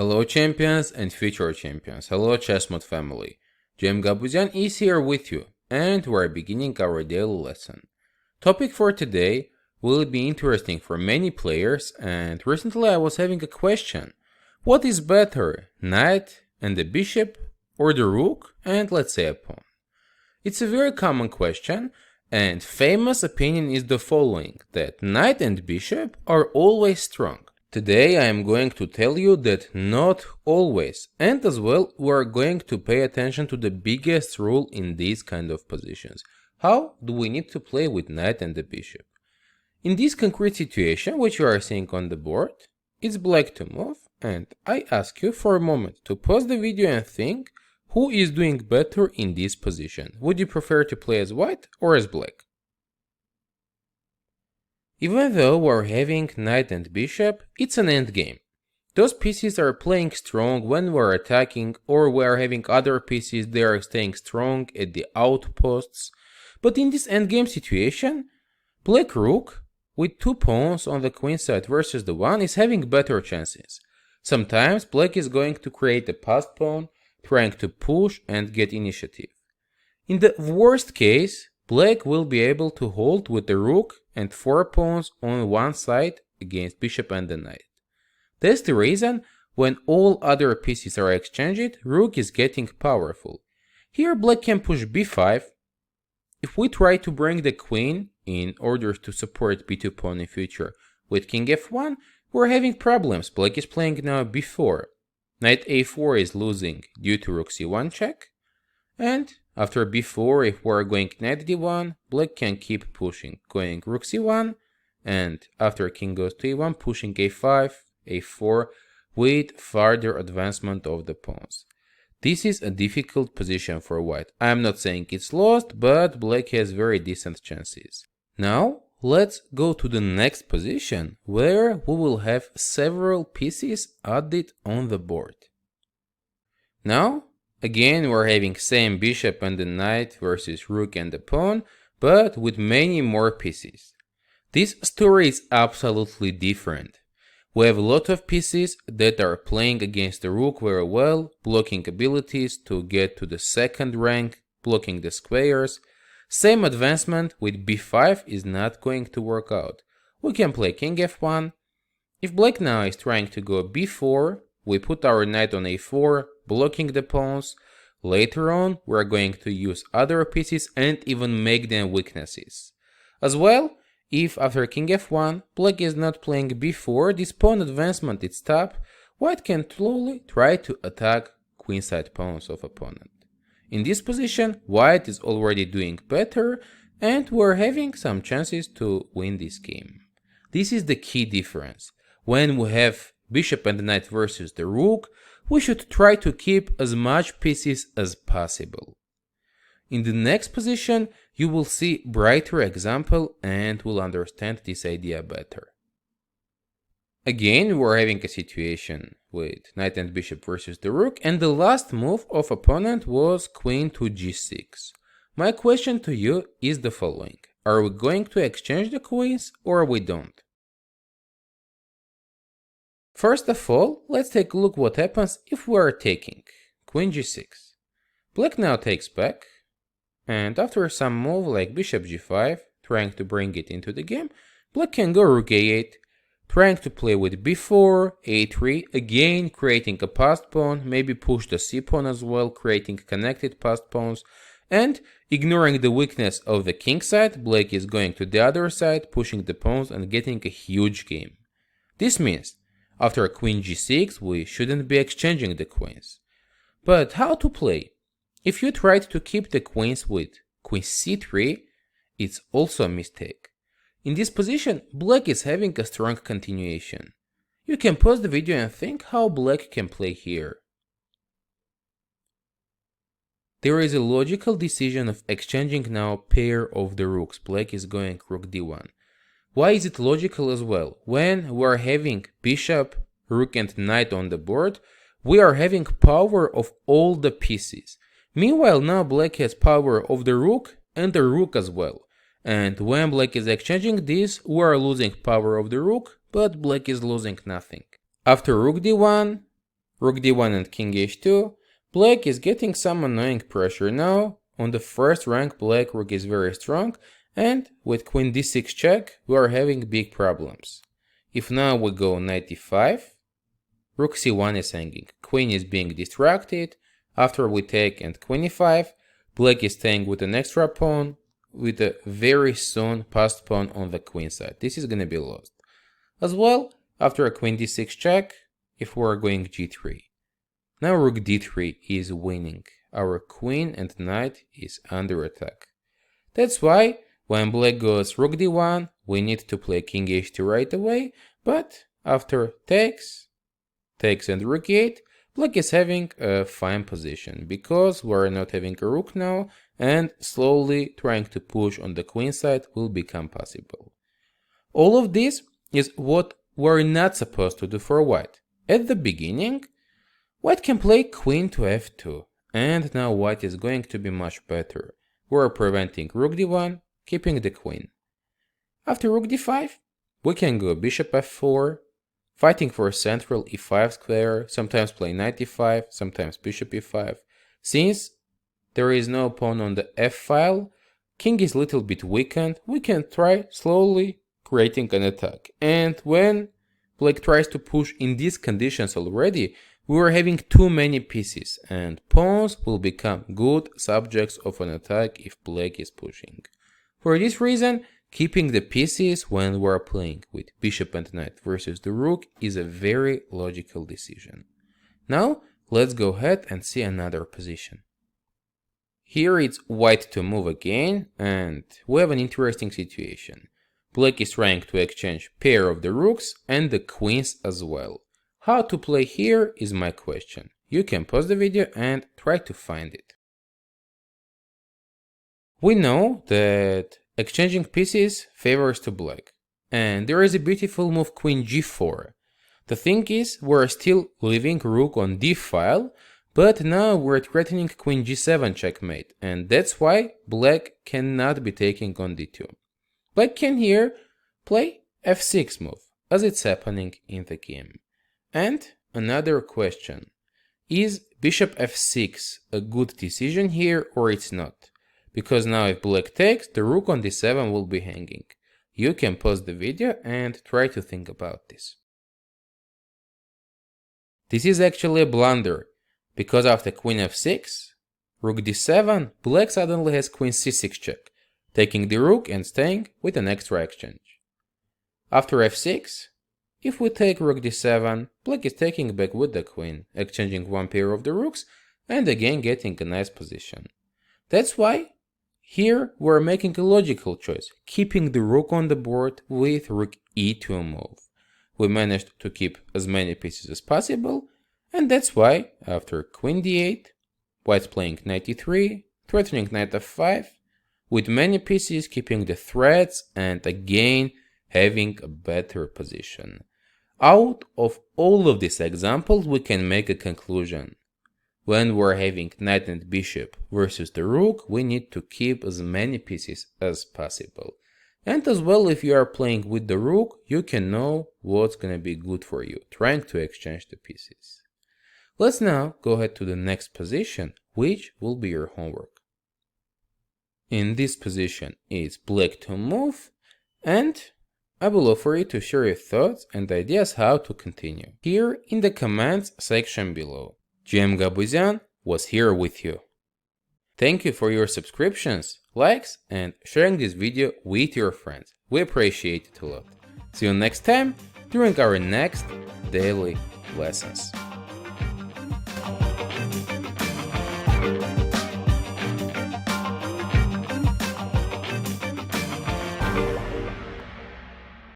Hello champions and future champions, hello Chessmood family. Gabuzyan is here with you, and we're beginning our daily lesson. Topic for today will be interesting for many players, and recently I was having a question. What is better, knight and the bishop, or the rook and let's say a pawn? It's a very common question, and famous opinion is the following, that knight and bishop are always strong. Today I am going to tell you that not always, and as well we are going to pay attention to the biggest rule in these kind of positions. How do we need to play with knight and the bishop? In this concrete situation, which you are seeing on the board, it's black to move, and I ask you for a moment to pause the video and think who is doing better in this position. Would you prefer to play as white or as black? Even though we're having knight and bishop, it's an endgame. Those pieces are playing strong when we're attacking, or we're having other pieces they are staying strong at the outposts. But in this endgame situation, black rook with two pawns on the queen side versus the one is having better chances. Sometimes black is going to create a passed pawn, trying to push and get initiative. In the worst case, black will be able to hold with the rook and four pawns on one side against bishop and the knight. That's the reason when all other pieces are exchanged, rook is getting powerful. Here black can push b5. If we try to bring the queen in order to support b2 pawn in future with king f1, we're having problems. Black is playing now b4. Knight a4 is losing due to rook c1 check, and after b4, if we're going knight d1, black can keep pushing, going rook c1, and after king goes to e1, pushing a5, a4, with further advancement of the pawns. This is a difficult position for white. I'm not saying it's lost, but black has very decent chances. Now, let's go to the next position, where we will have several pieces added on the board. Now, again we're having same bishop and the knight versus rook and the pawn, but with many more pieces. This story is absolutely different. We have a lot of pieces that are playing against the rook very well, blocking abilities to get to the second rank, blocking the squares. Same advancement with b5 is not going to work out. We can play king f1. If black now is trying to go b4, we put our knight on a4, blocking the pawns. Later on, we're going to use other pieces and even make them weaknesses. As well, if after king f1, black is not playing b4, this pawn advancement is stopped, white can slowly try to attack queenside pawns of opponent. In this position, white is already doing better, and we're having some chances to win this game. This is the key difference. When we have bishop and knight versus the rook, we should try to keep as much pieces as possible. In the next position, you will see brighter example and will understand this idea better. Again, we're having a situation with knight and bishop versus the rook, and the last move of opponent was queen to g6. My question to you is the following. Are we going to exchange the queens or we don't? First of all, let's take a look what happens if we are taking queen g6. Black now takes back, and after some move like bishop g5, trying to bring it into the game, black can go rook a8, trying to play with b4, a3, again creating a passed pawn, maybe push the c pawn as well, creating connected passed pawns, and ignoring the weakness of the king side, black is going to the other side, pushing the pawns and getting a huge game. This means, after queen g6, we shouldn't be exchanging the queens. But how to play? If you tried to keep the queens with queen c3, it's also a mistake. In this position, black is having a strong continuation. You can pause the video and think how black can play here. There is a logical decision of exchanging now pair of the rooks. Black is going rook d1. Why is it logical as well? When we are having bishop, rook and knight on the board, we are having power of all the pieces. Meanwhile, now black has power of the rook and the rook as well. And when black is exchanging this, we are losing power of the rook, but black is losing nothing. After rook d1, Rook d1 and king h2. Black is getting some annoying pressure now. On the first rank, black rook is very strong, and with queen d6 check, we are having big problems. If now we go knight d5, rook c1 is hanging, queen is being distracted. After we take and queen e5, black is staying with an extra pawn, with a very soon passed pawn on the queen side. This is gonna be lost. As well, after a queen d6 check, if we're going g3. Now rook d3 is winning. Our queen and knight is under attack. That's why when black goes rook d1, we need to play king h2 right away, but after takes and rook e8, black is having a fine position, because we're not having a rook now, and slowly trying to push on the queen side will become possible. All of this is what we're not supposed to do for white. At the beginning, white can play queen to f2, and now white is going to be much better. We're preventing rook d1, keeping the queen. After rook d5, we can go bishop f4, fighting for central e5 square, sometimes play knight e5, sometimes bishop e5. Since there is no pawn on the f file, king is a little bit weakened, we can try slowly creating an attack. And when black tries to push in these conditions already, we are having too many pieces, and pawns will become good subjects of an attack if black is pushing. For this reason, keeping the pieces when we are playing with bishop and knight versus the rook is a very logical decision. Now, let's go ahead and see another position. Here it's white to move again, and we have an interesting situation. Black is trying to exchange pair of the rooks and the queens as well. How to play here is my question. You can pause the video and try to find it. We know that exchanging pieces favors to black, and there is a beautiful move queen g4. The thing is, we're still leaving rook on d file, but now we're threatening queen g7 checkmate, and that's why black cannot be taking on d2. Black can here play f6 move, as it's happening in the game. And another question, is bishop f6 a good decision here or it's not? Because now if black takes, the rook on d7 will be hanging. You can pause the video and try to think about this. This is actually a blunder, because after queen f6, rook d7, black suddenly has queen c6 check, taking the rook and staying with an extra exchange. After f6, if we take rook d7, black is taking back with the queen, exchanging one pair of the rooks, and again getting a nice position. That's why here we're making a logical choice, keeping the rook on the board with rook e2 move. We managed to keep as many pieces as possible, and that's why after queen d8, white's playing knight e3, threatening knight f5, with many pieces keeping the threats and again having a better position. Out of all of these examples, we can make a conclusion. When we're having knight and bishop versus the rook, we need to keep as many pieces as possible. And as well, if you are playing with the rook, you can know what's gonna be good for you, trying to exchange the pieces. Let's now go ahead to the next position, which will be your homework. In this position, it's black to move, and I will offer you to share your thoughts and ideas how to continue here in the comments section below. GM Gabuzyan was here with you. Thank you for your subscriptions, likes, and sharing this video with your friends. We appreciate it a lot. See you next time during our next daily lessons.